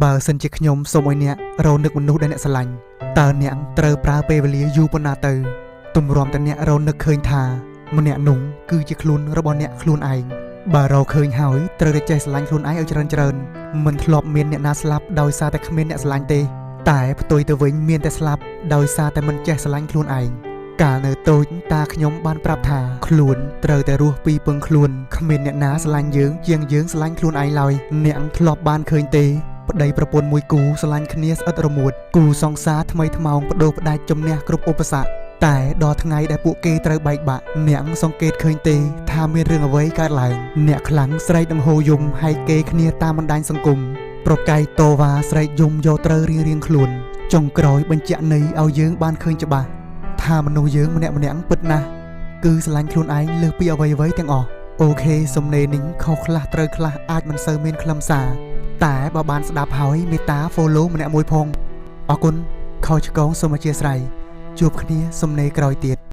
បើសិនជាខ្ញុំសូមឲ្យអ្នករនឹកមនុស្សដែលអ្នកស្រឡាញ់តើអ្នកត្រូវប្រើពេលវេលាយូរប៉ុណ្ណាទៅទម្រាំតែអ្នករនឹកឃើញថាម្នាក់នោះគឺជាខ្លួនរបស់អ្នកខ្លួនឯងបើរកឃើញហើយត្រូវតែចេះស្រឡាញ់ខ្លួនឯងឲ្យច្រើនមិនធ្លាប់មានអ្នកណាស្លាប់ដោយសារតែគ្មានអ្នកស្រឡាញ់ទេតែផ្ទុយទៅវិញមានតែស្លាប់ដោយសារតែមិនចេះស្រឡាញ់ខ្លួនឯងកាលនៅតូចតាខ្ញុំបានប្រាប់ថាខ្លួនត្រូវតែរស់ពីពឹងខ្លួនគ្មានអ្នកណាស្រឡាញ់យើងជាងយើងស្រឡាញ់ខ្លួនឯងឡើយអ្នកធ្លាប់បានឃើញទេប្តីប្រពន្ធមួយគូស្រឡាញ់គ្នាស្អិតរមួតគូសង្សារថ្មីថ្មោងបដូរផ្ដាច់ជំនះគ្រប់ឧបសគ្គតែដល់ថ្ងៃដែលពួកគេត្រូវបែកបាក់អ្នកសង្កេតឃើញទេថាមានរឿងអ្វីកើតឡើងអ្នកខ្លាំងស្រែកដង្ហូរយំហែកគេគ្នាតាមបណ្ដាញសង្គមប្រកែកតវ៉ាស្រែកយំយកត្រូវរៀងខ្លួនចុងក្រោយបញ្ជាក់ន័យឲ្យយើងបានឃើញច្បាស់ថាមនុស្សយើងម្នាក់ពិតណាស់គឺស្រឡាញ់ខ្លួនឯងលើសពីអ្វីទាំងអស់អូខេសំណេរនេះខុសខ្លះត្រូវខ្លះអាចមិនសូវមានខ្លឹមសារតែបើបានស្ដាប់ហើយមេត្តា follow ម្នាក់មួយផងអរគុណខុសឆ្គងសូមអធិស្ឋានជួបគ្នាសំណេរក្រោយទៀត